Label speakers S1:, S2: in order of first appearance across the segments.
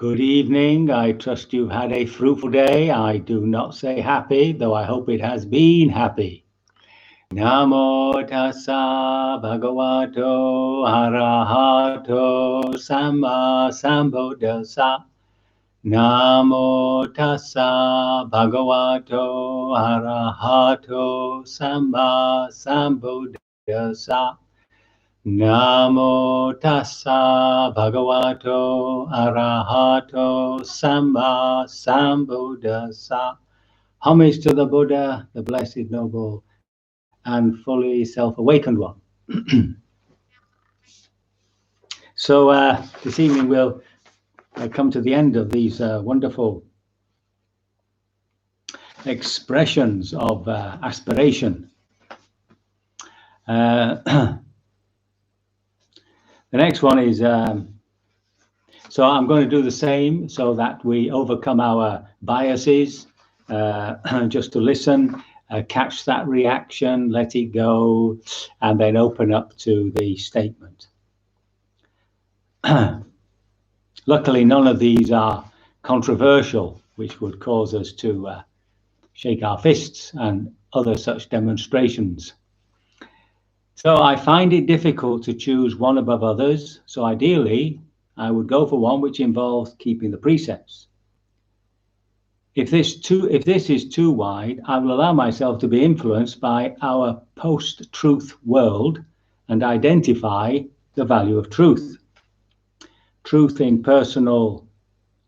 S1: Good evening. I trust you've had a fruitful day. I do not say happy, though I hope it has been happy. Namo tassa bhagavato arahato samma sambuddhassa. Namo tassa bhagavato arahato samma sambuddhassa. Namo tassa bhagavato arahato samma sambuddhassa. Homage to the Buddha, the blessed, noble, and fully self-awakened one. So this evening we'll come to the end of these wonderful expressions of aspiration. The next one is, so I'm going to do the same so that we overcome our biases, just to listen, catch that reaction, let it go, and then open up to the statement. Luckily, none of these are controversial, which would cause us to shake our fists and other such demonstrations. So I find it difficult to choose one above others. So ideally, I would go for one which involves keeping the precepts. If this is too wide, I will allow myself to be influenced by our post-truth world and identify the value of truth. Truth in personal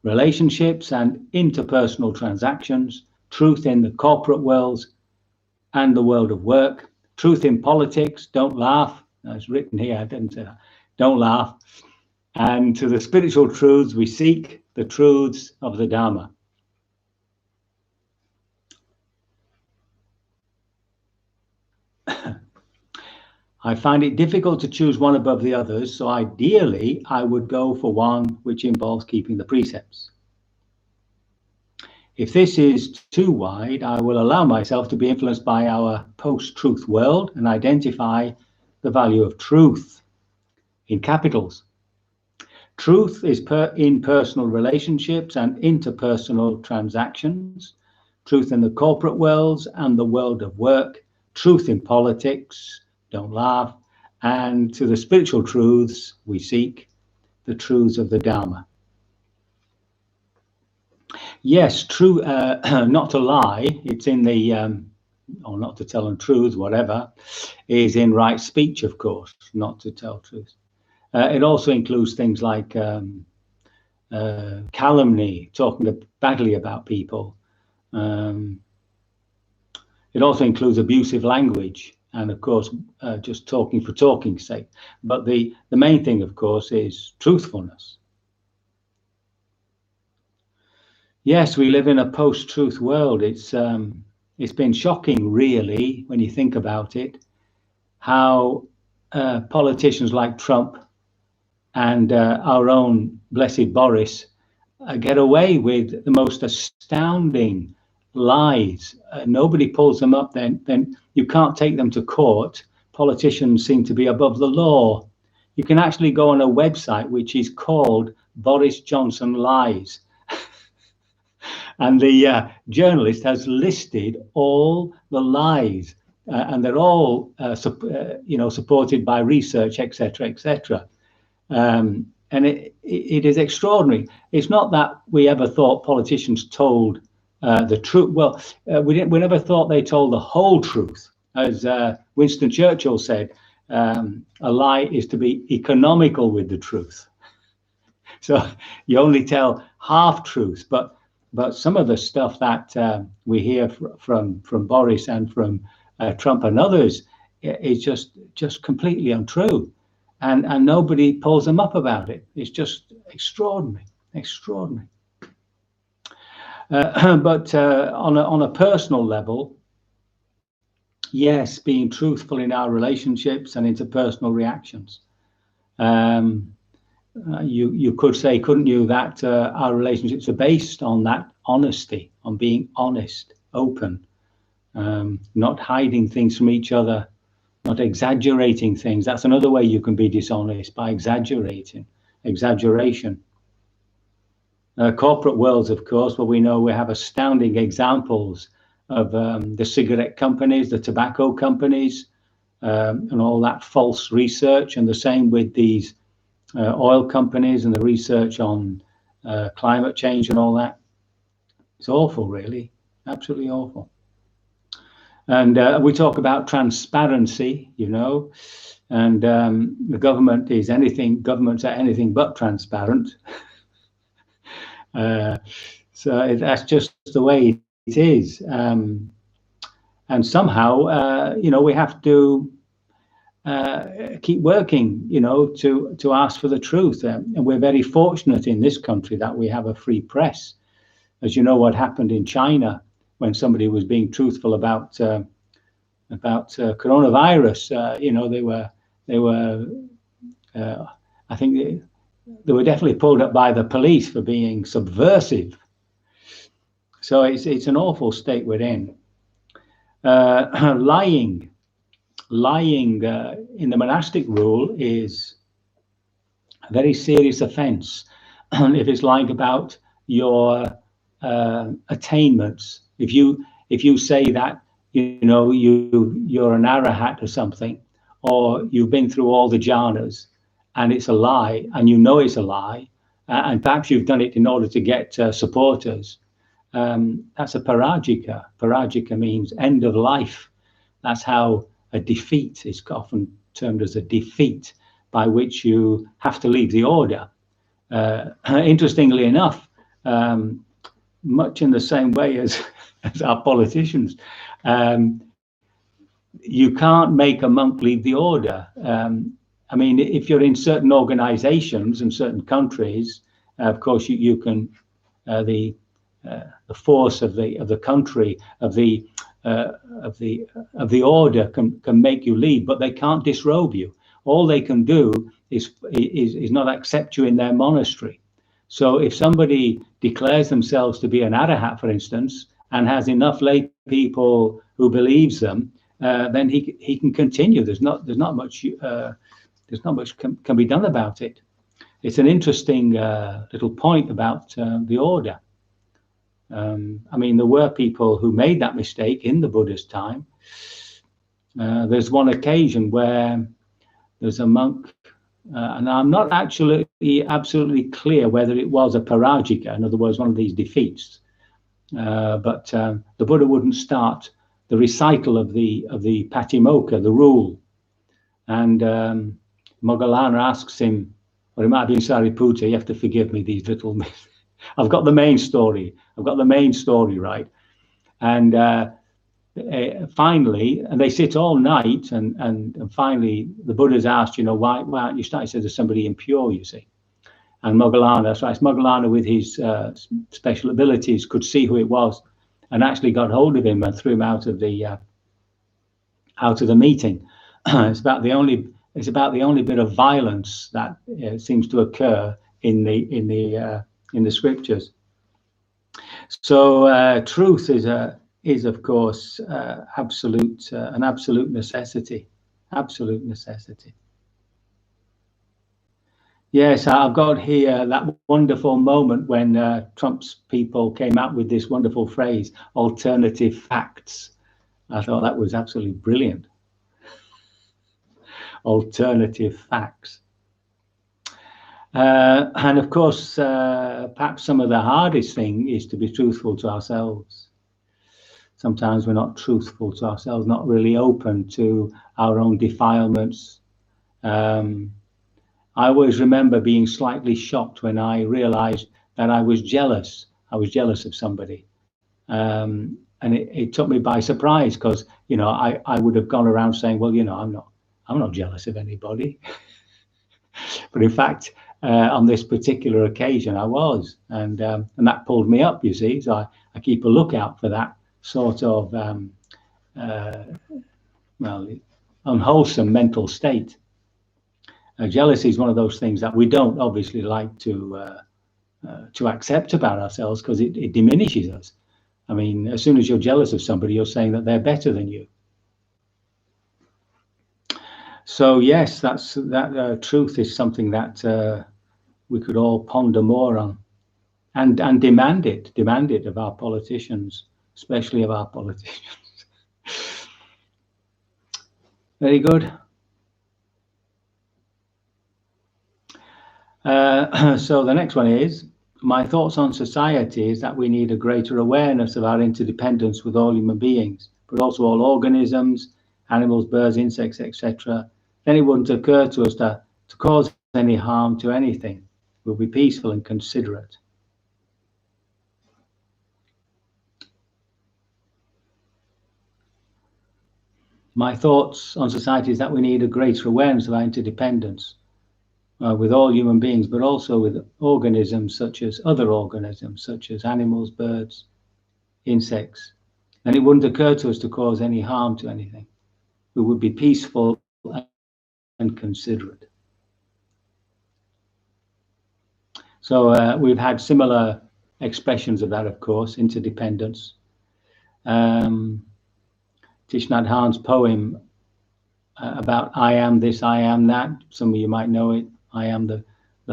S1: relationships and interpersonal transactions, truth in the corporate worlds and the world of work, truth in politics, don't laugh, that's written here, I didn't say that, don't laugh. And to the spiritual truths, we seek the truths of the Dharma. I find it difficult to choose one above the others, so ideally I would go for one which involves keeping the precepts. If this is too wide, I will allow myself to be influenced by our post-truth world and identify the value of truth in capitals. Truth is in personal relationships and interpersonal transactions, truth in the corporate worlds and the world of work, truth in politics, don't laugh, and to the spiritual truths we seek, the truths of the Dharma. Yes, true, not to lie, it's in the, or not to tell untruths, whatever, is in right speech, of course, not to tell truth. It also includes things like calumny, talking badly about people. It also includes abusive language and, of course, just talking for talking's sake. But the main thing, of course, is truthfulness. Yes, we live in a post-truth world. It's been shocking, really, when you think about it, how politicians like Trump and our own blessed Boris get away with the most astounding lies. Nobody pulls them up, then you can't take them to court. Politicians seem to be above the law. You can actually go on a website which is called Boris Johnson Lies. And the journalist has listed all the lies, and they're all, supported by research, etc., etc. And it is extraordinary. It's not that we ever thought politicians told the truth. Well, we never thought they told the whole truth. As Winston Churchill said, a lie is to be economical with the truth. So you only tell half truths, but some of the stuff that we hear from Boris and from Trump and others is just completely untrue, and nobody pulls them up about it. It's just extraordinary. But on a personal level, yes, being truthful in our relationships and interpersonal reactions. You could say, couldn't you, that our relationships are based on that honesty, on being honest, open, not hiding things from each other, not exaggerating things. That's another way you can be dishonest, by exaggeration. Corporate worlds, of course, where we know we have astounding examples of the cigarette companies, the tobacco companies, and all that false research, and the same with these oil companies and the research on climate change and all that. It's awful, really, absolutely awful. And we talk about transparency, you know, and the governments are anything but transparent. So that's just the way it is. And somehow, you know, we have to keep working, you know, to ask for the truth. And we're very fortunate in this country that we have a free press. As you know, what happened in China when somebody was being truthful about coronavirus, you know, I think they were definitely pulled up by the police for being subversive. So it's an awful state we're in. Lying in the monastic rule is a very serious offense. If it's lying about your attainments, if you say that, you know, you're an arahat or something, or you've been through all the jhanas, and it's a lie, and you know it's a lie, and perhaps you've done it in order to get supporters, that's a parajika. Parajika means end of life. That's how a defeat is often termed, as a defeat by which you have to leave the order. Interestingly enough, much in the same way as our politicians, you can't make a monk leave the order. I mean, if you're in certain organizations in certain countries, of course you can, the force of the country, of the order can make you leave, but they can't disrobe you. All they can do is not accept you in their monastery. So if somebody declares themselves to be an arahat, for instance, and has enough lay people who believes them, then he can continue. There's not much can be done about it. It's an interesting little point about the order. I mean, there were people who made that mistake in the Buddha's time. There's one occasion where there's a monk, and I'm not actually absolutely clear whether it was a parajika, in other words, one of these defeats. But the Buddha wouldn't start the recital of the Patimokkha, the rule. And Moggallana asks him, or it might be Sariputta, you have to forgive me these little I've got the main story right. And finally, and they sit all night, and finally the Buddha's asked, you know, why aren't you starting? He says, there's somebody impure, you see. And Moggallana, so Moggallana with his special abilities could see who it was, and actually got hold of him and threw him out of the meeting. It's about the only bit of violence that seems to occur in the scriptures. So truth is of course an absolute necessity. Absolute necessity. Yes, I've got here that wonderful moment when Trump's people came out with this wonderful phrase, alternative facts. I thought that was absolutely brilliant. Alternative facts. And of course, perhaps some of the hardest thing is to be truthful to ourselves. Sometimes we're not truthful to ourselves, not really open to our own defilements. I always remember being slightly shocked when I realized that I was jealous. I was jealous of somebody. And it took me by surprise, because, you know, I would have gone around saying, well, you know, I'm not jealous of anybody. But in fact, on this particular occasion, I was, and that pulled me up, you see. So I keep a lookout for that sort of well, unwholesome mental state. Jealousy is one of those things that we don't obviously like to accept about ourselves, because it diminishes us. I mean, as soon as you're jealous of somebody, you're saying that they're better than you. So yes, that truth is something that we could all ponder more on. and demand it of our politicians, especially of our politicians. Very good. So the next one is, my thoughts on society is that we need a greater awareness of our interdependence with all human beings, but also all organisms, animals, birds, insects, etc. Then it wouldn't occur to us to cause any harm to anything. We'll be peaceful and considerate. My thoughts on society is that we need a greater awareness of our interdependence with all human beings, but also with organisms such as animals, birds, insects. And it wouldn't occur to us to cause any harm to anything. We would be peaceful and considerate. So we've had similar expressions of that, of course, interdependence. Thich Nhat Hanh's poem about I am this, I am that. Some of you might know it. I am the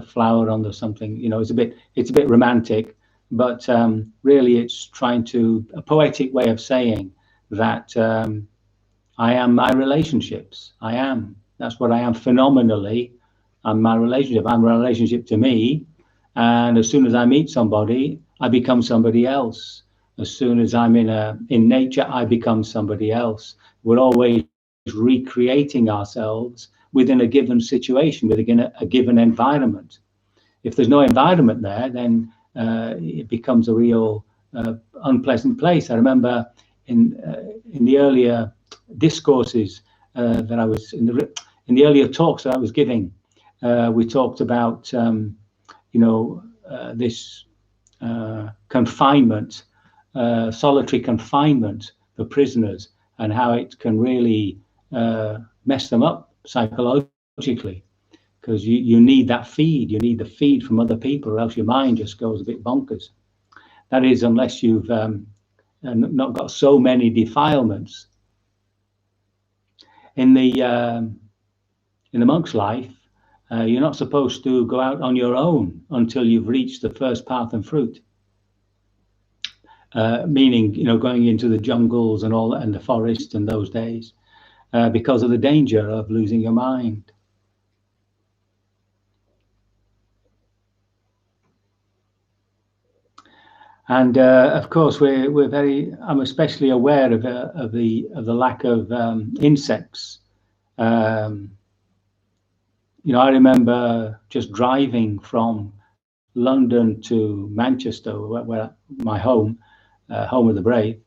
S1: flower on the something. You know, it's a bit romantic, but really it's trying to a poetic way of saying that I am my relationships. I am. That's what I am phenomenally. I'm my relationship. I'm a relationship to me. And as soon as I meet somebody, I become somebody else. As soon as I'm in nature, I become somebody else. We're always recreating ourselves within a given situation, within a given environment. If there's no environment there, then it becomes a real unpleasant place. I remember in the earlier discourses that I was in the earlier talks that I was giving, we talked about this confinement, solitary confinement for prisoners, and how it can really mess them up psychologically, because you need that feed. You need the feed from other people, or else your mind just goes a bit bonkers. That is, unless you've not got so many defilements. In the monk's life, you're not supposed to go out on your own until you've reached the first path and fruit. Meaning, going into the jungles and all, and the forest in those days, because of the danger of losing your mind. And of course, I'm especially aware of the lack of insects. I remember just driving from London to Manchester, where my home of the brave,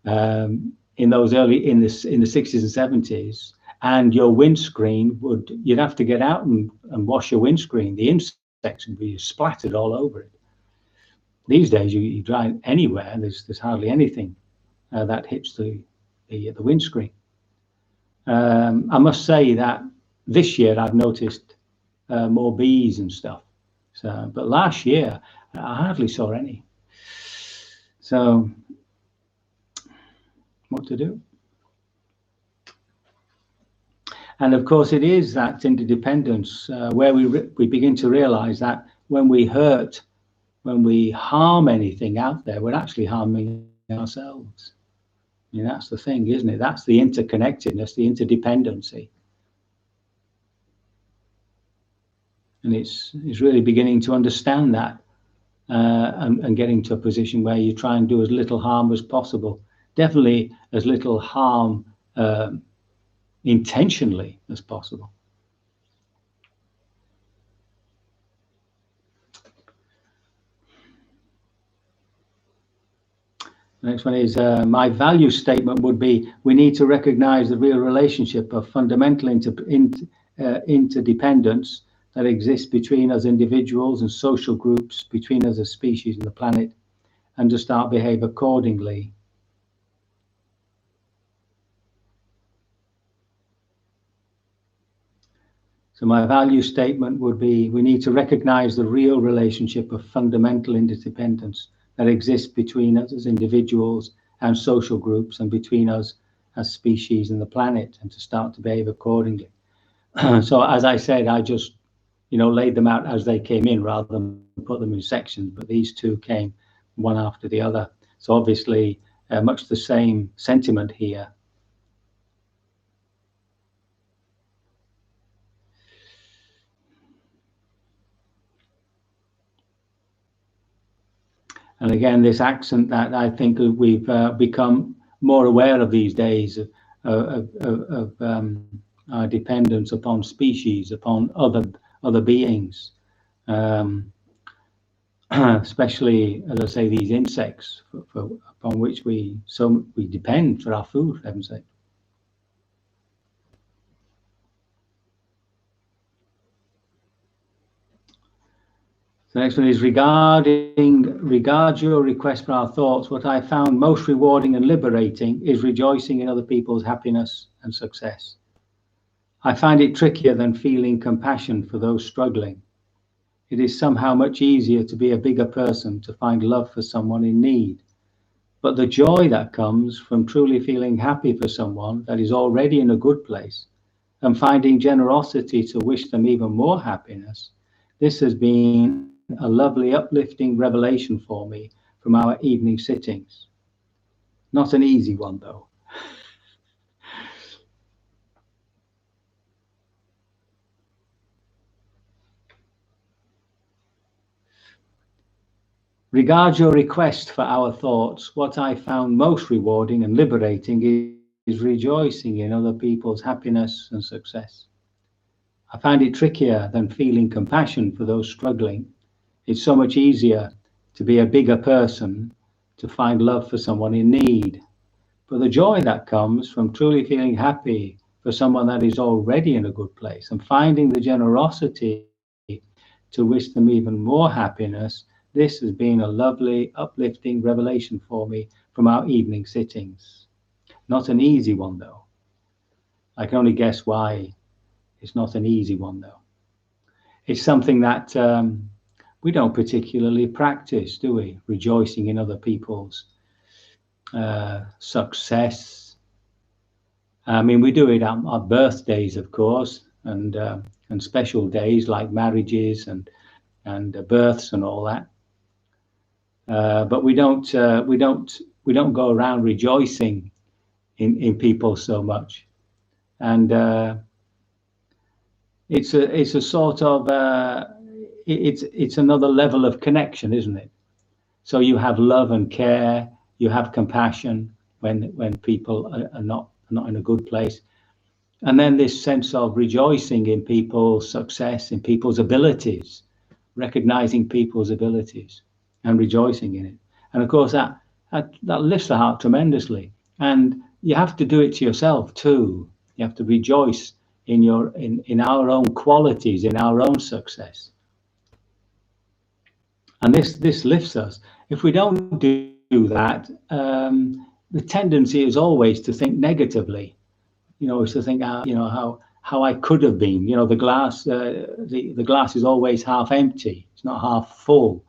S1: in those in the 60s and 70s, and your windscreen you'd have to get out and wash your windscreen. The insects would be splattered all over it. These days, you drive anywhere, and there's hardly anything that hits the windscreen. I must say that this year I've noticed more bees and stuff. But last year I hardly saw any. So, what to do? And of course, it is that interdependence where we begin to realize that when we harm anything out there, we're actually harming ourselves. That's the thing, isn't it? That's the interconnectedness, the interdependency. And it's really beginning to understand that and getting to a position where you try and do as little harm as possible. Definitely as little harm intentionally as possible. The next one is, my value statement would be, we need to recognize the real relationship of fundamental interdependence that exists between us individuals and social groups, between us as species and the planet, and to start behave accordingly. So my value statement would be, we need to recognize the real relationship of fundamental interdependence that exists between us as individuals and social groups, and between us as species and the planet, and to start to behave accordingly. So as I said, I just laid them out as they came in rather than put them in sections, but these two came one after the other. So obviously much the same sentiment here. And again, this accent that I think we've become more aware of these days of our dependence upon species, upon other beings, especially, as I say, these insects upon which we depend for our food, for heaven's sake. The next one is regards your request for our thoughts. What I found most rewarding and liberating is rejoicing in other people's happiness and success. I find it trickier than feeling compassion for those struggling. It is somehow much easier to be a bigger person, to find love for someone in need. But the joy that comes from truly feeling happy for someone that is already in a good place and finding generosity to wish them even more happiness, this has been a lovely, uplifting revelation for me from our evening sittings. Not an easy one, though. Regards your request for our thoughts, what I found most rewarding and liberating is rejoicing in other people's happiness and success. I find it trickier than feeling compassion for those struggling. It's so much easier to be a bigger person, to find love for someone in need. But the joy that comes from truly feeling happy for someone that is already in a good place and finding the generosity to wish them even more happiness, this has been a lovely, uplifting revelation for me from our evening sittings. Not an easy one, though. I can only guess why it's not an easy one, though. It's something that we don't particularly practice, do we? Rejoicing in other people's success. I mean, we do it on our birthdays, of course, and special days like marriages and births and all that. But we don't go around rejoicing in people so much, and it's a sort of it's another level of connection, isn't it? So you have love and care, you have compassion when people are not in a good place, and then this sense of rejoicing in people's success, in people's abilities, recognizing people's abilities and rejoicing in it. And of course that lifts the heart tremendously. And you have to do it to yourself too. You have to rejoice in our own qualities, in our own success. And this lifts us. If we don't do that, the tendency is always to think negatively. Is to think, how I could have been. The glass, the glass is always half empty. It's not half full.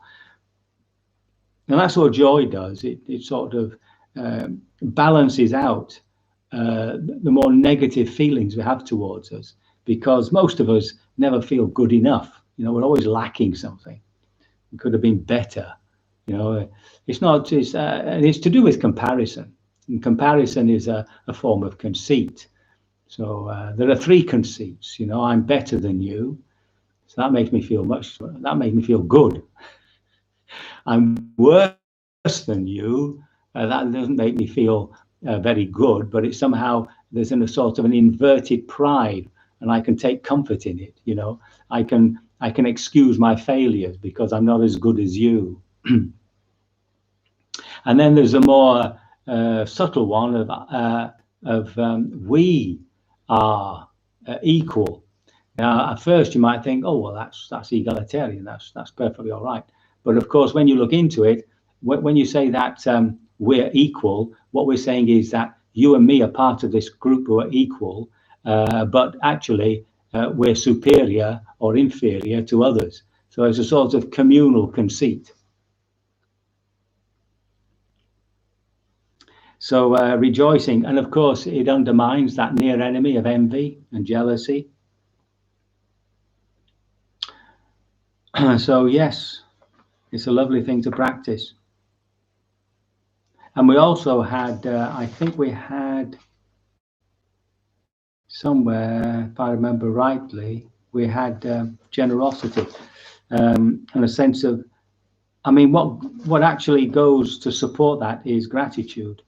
S1: And that's what joy does. It sort of balances out the more negative feelings we have towards us, because most of us never feel good enough. We're always lacking something. It could have been better. It's not. It's to do with comparison. And comparison is a form of conceit. So there are three conceits. I'm better than you, so that makes me feel good. I'm worse than you. That doesn't make me feel very good, but it's somehow there's a sort of an inverted pride, and I can take comfort in it. I can excuse my failures because I'm not as good as you. And then there's a more subtle one of we are equal. Now, at first you might think, oh well, that's egalitarian. That's perfectly all right. But of course, when you look into it, when you say that we're equal, what we're saying is that you and me are part of this group who are equal, but actually we're superior or inferior to others. So it's a sort of communal conceit. So rejoicing, and of course it undermines that near enemy of envy and jealousy. So yes, it's a lovely thing to practice. And we also had, I think we had somewhere, if I remember rightly, we had generosity and a sense of, I mean, what actually goes to support that is gratitude,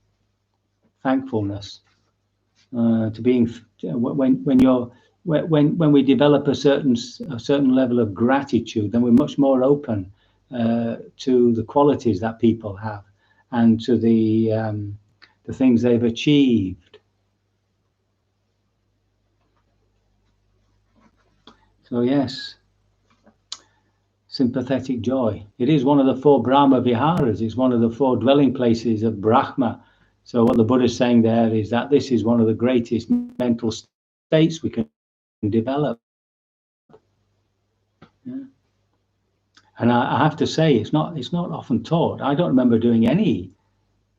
S1: thankfulness, to being when we develop a certain level of gratitude, then we're much more open to the qualities that people have and to the things they've achieved. So yes, sympathetic joy. It is one of the 4 Brahma Viharas. It's one of the 4 dwelling places of Brahma. So what the Buddha is saying there is that this is one of the greatest mental states we can develop. Yeah. And I have to say, it's not often taught. I don't remember doing any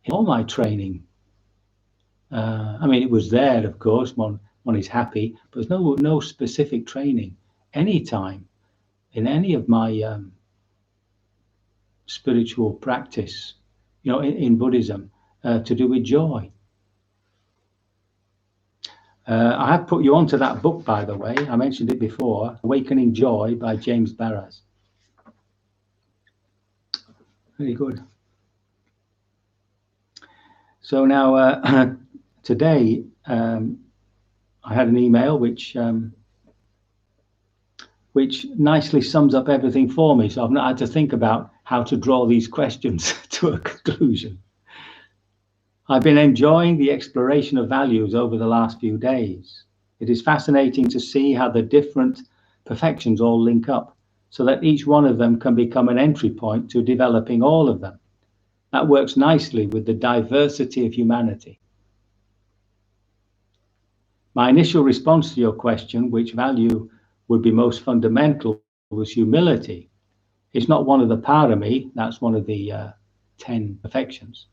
S1: in all my training. I mean, it was there, of course. One is happy, but there's no specific training anytime in any of my spiritual practice, in Buddhism, to do with joy. I have put you onto that book, by the way. I mentioned it before, Awakening Joy by James Barras. Very good. So now, today, I had an email which nicely sums up everything for me. So I've not had to think about how to draw these questions to a conclusion. I've been enjoying the exploration of values over the last few days. It is fascinating to see how the different perfections all link up, so that each one of them can become an entry point to developing all of them. That works nicely with the diversity of humanity. My initial response to your question, which value would be most fundamental, was humility. It's not one of the parami, that's one of the 10 perfections.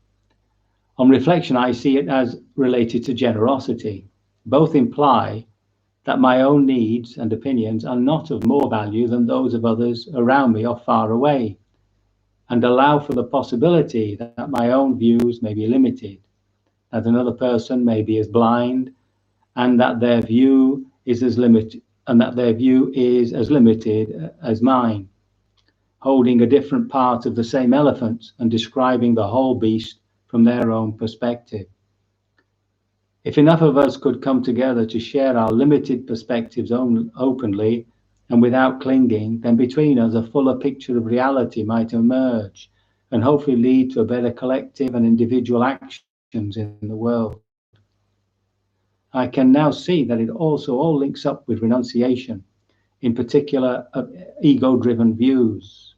S1: On reflection, I see it as related to generosity. Both imply that my own needs and opinions are not of more value than those of others around me or far away, and allow for the possibility that my own views may be limited, that another person may be as blind, and that their view is as limited, as mine, holding a different part of the same elephant and describing the whole beast from their own perspective. If enough of us could come together to share our limited perspectives openly and without clinging, then between us a fuller picture of reality might emerge and hopefully lead to a better collective and individual actions in the world. I can now see that it also all links up with renunciation, in particular of ego-driven views.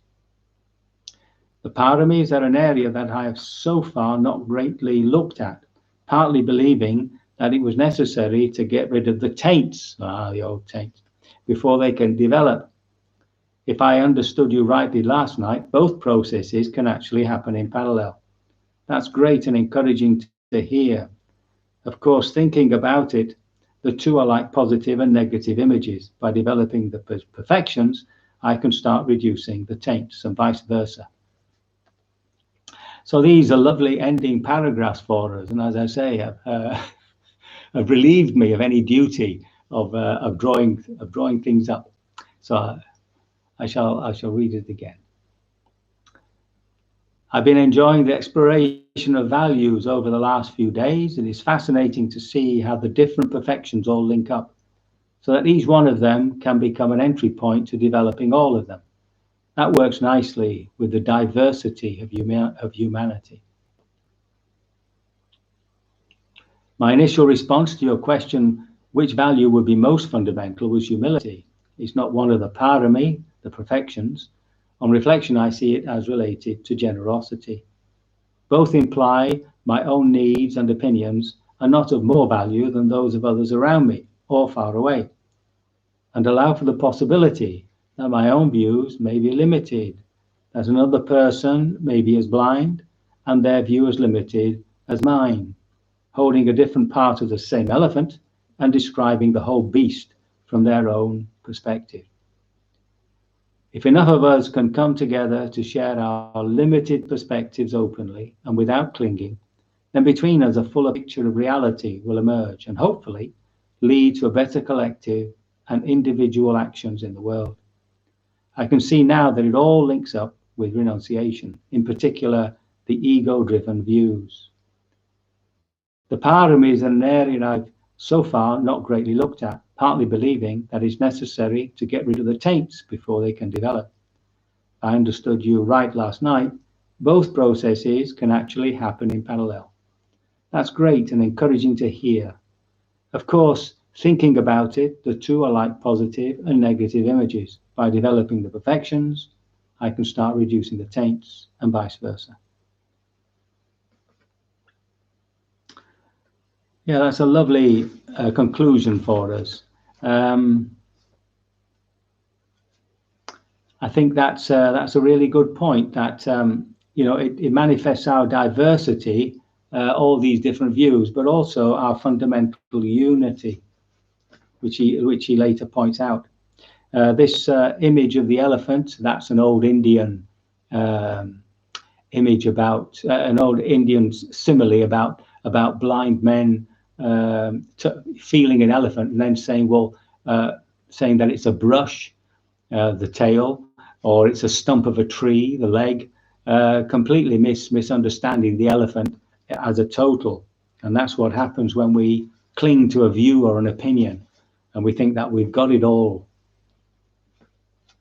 S1: The paramis are an area that I have so far not greatly looked at, partly believing that it was necessary to get rid of the taints, the old taints, before they can develop. If I understood you rightly last night, both processes can actually happen in parallel. That's great and encouraging to hear. Of course, thinking about it, the two are like positive and negative images. By developing the perfections, I can start reducing the taints and vice versa. So these are lovely ending paragraphs for us, and as I say, have relieved me of any duty of drawing things up. So I shall read it again. I've been enjoying the exploration of values over the last few days. It is fascinating to see how the different perfections all link up, so that each one of them can become an entry point to developing all of them. That works nicely with the diversity of humanity. My initial response to your question, which value would be most fundamental, was humility. It's not one of the parami, the perfections. On reflection, I see it as related to generosity. Both imply my own needs and opinions are not of more value than those of others around me or far away, and allow for the possibility that my own views may be limited, that another person may be as blind and their view as limited as mine, holding a different part of the same elephant and describing the whole beast from their own perspective. If enough of us can come together to share our limited perspectives openly and without clinging, then between us a fuller picture of reality will emerge and hopefully lead to a better collective and individual actions in the world. I can see now that it all links up with renunciation, in particular the ego-driven views. The parami is an area I've so far not greatly looked at, partly believing that it's necessary to get rid of the taints before they can develop. I understood you right last night. Both processes can actually happen in parallel. That's great and encouraging to hear. Of course, thinking about it, the two are like positive and negative images. By developing the perfections, I can start reducing the taints and vice versa. Yeah, that's a lovely conclusion for us. I think that's a really good point. That it manifests our diversity, all these different views, but also our fundamental unity, which he later points out. This image of the elephant, that's an old Indian image about an old Indian simile about blind men feeling an elephant and then saying, saying that it's a brush, the tail, or it's a stump of a tree, the leg, completely misunderstanding the elephant as a total. And that's what happens when we cling to a view or an opinion and we think that we've got it all.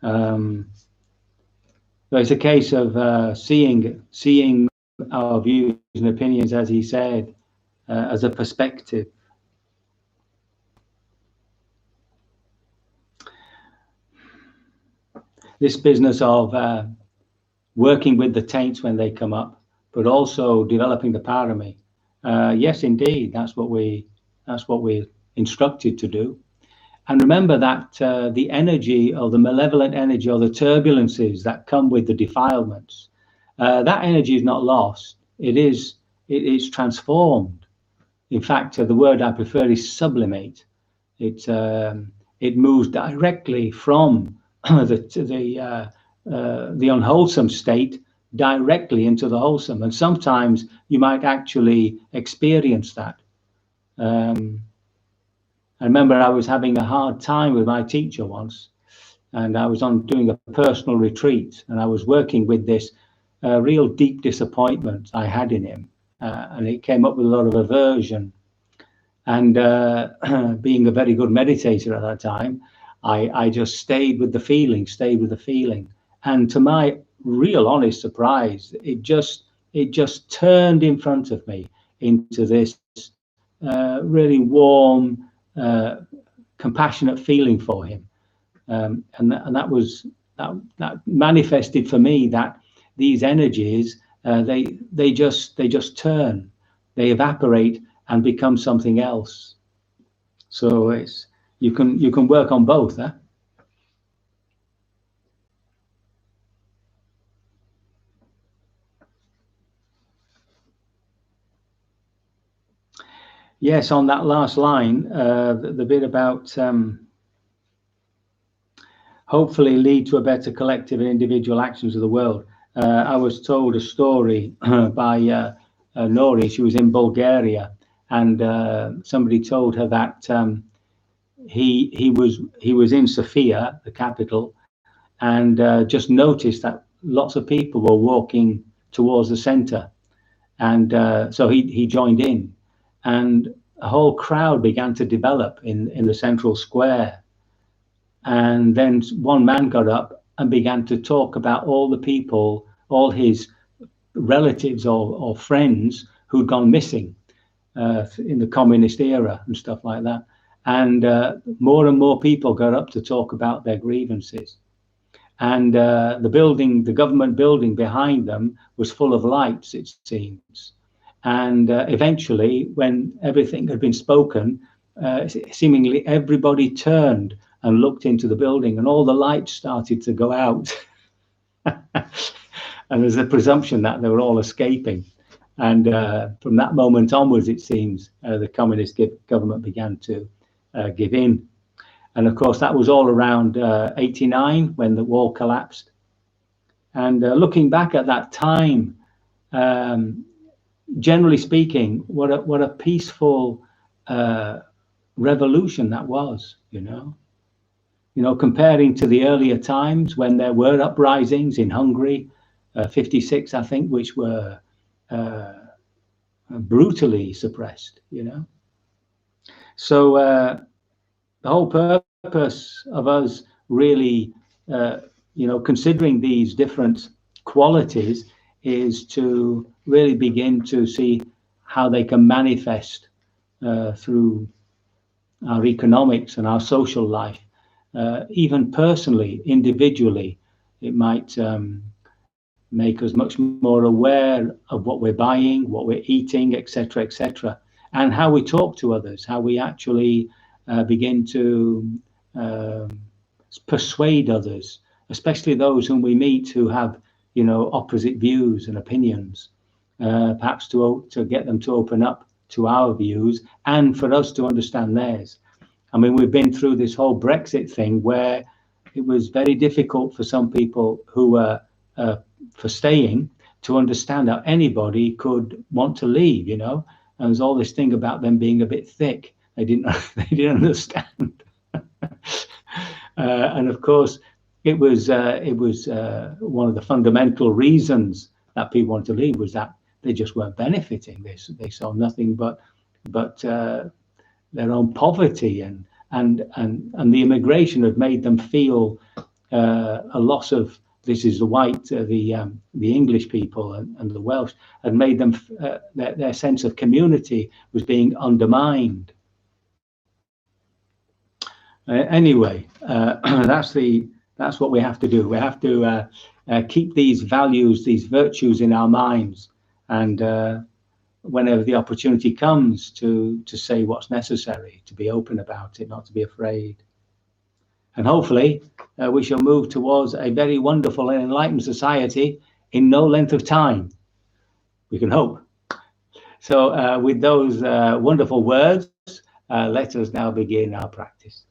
S1: So it's a case of seeing our views and opinions, as he said, as a perspective. This business of working with the taints when they come up, but also developing the parami. Yes, indeed, that's what we're instructed to do. And remember that the energy or the malevolent energy or the turbulences that come with the defilements, that energy is not lost. It is transformed. In fact, the word I prefer is sublimate. It moves directly from the unwholesome state directly into the wholesome, and sometimes you might actually experience that. I remember I was having a hard time with my teacher once, and I was doing a personal retreat, and I was working with this real deep disappointment I had in him, and it came up with a lot of aversion. And being a very good meditator at that time, I just stayed with the feeling, and to my real honest surprise, it just turned in front of me into this really warm, compassionate feeling for him, and that manifested for me that these energies they just turn, they evaporate and become something else. So you can work on both, huh? Yes, on that last line, the bit about hopefully lead to a better collective and individual actions of the world. I was told a story by Nori. She was in Bulgaria, and somebody told her that he was in Sofia, the capital, and just noticed that lots of people were walking towards the center, and so he joined in. And a whole crowd began to develop in the central square. And then one man got up and began to talk about all the people, all his relatives or friends who'd gone missing in the communist era and stuff like that. And more and more people got up to talk about their grievances. And the government building behind them was full of lights, it seems. And eventually, when everything had been spoken, seemingly everybody turned and looked into the building, and all the lights started to go out. And there's a presumption that they were all escaping. And from that moment onwards, it seems, the communist government began to give in. And of course, that was all around 89 when the wall collapsed. And looking back at that time, generally speaking, what a peaceful revolution that was, you know. You know, comparing to the earlier times when there were uprisings in Hungary, 56, I think, which were brutally suppressed, you know. So the whole purpose of us really, you know, considering these different qualities is to really begin to see how they can manifest through our economics and our social life. Even personally, individually, it might make us much more aware of what we're buying, what we're eating, etc., and how we talk to others, how we actually begin to persuade others, especially those whom we meet who have, you know, opposite views and opinions, perhaps to get them to open up to our views and for us to understand theirs. I mean, we've been through this whole Brexit thing where it was very difficult for some people who were for staying to understand how anybody could want to leave, you know. And there's all this thing about them being a bit thick. They didn't understand. And of course, it was one of the fundamental reasons that people wanted to leave was that they just weren't benefiting. They saw nothing but their own poverty, and the immigration had made them feel a loss of, this is the white, the English people and the Welsh, had made them their sense of community was being undermined. Anyway, that's what we have to do. We have to keep these values, these virtues in our minds, and whenever the opportunity comes to say what's necessary, to be open about it, not to be afraid. And hopefully we shall move towards a very wonderful and enlightened society in no length of time. We can hope. So with those wonderful words, let us now begin our practice.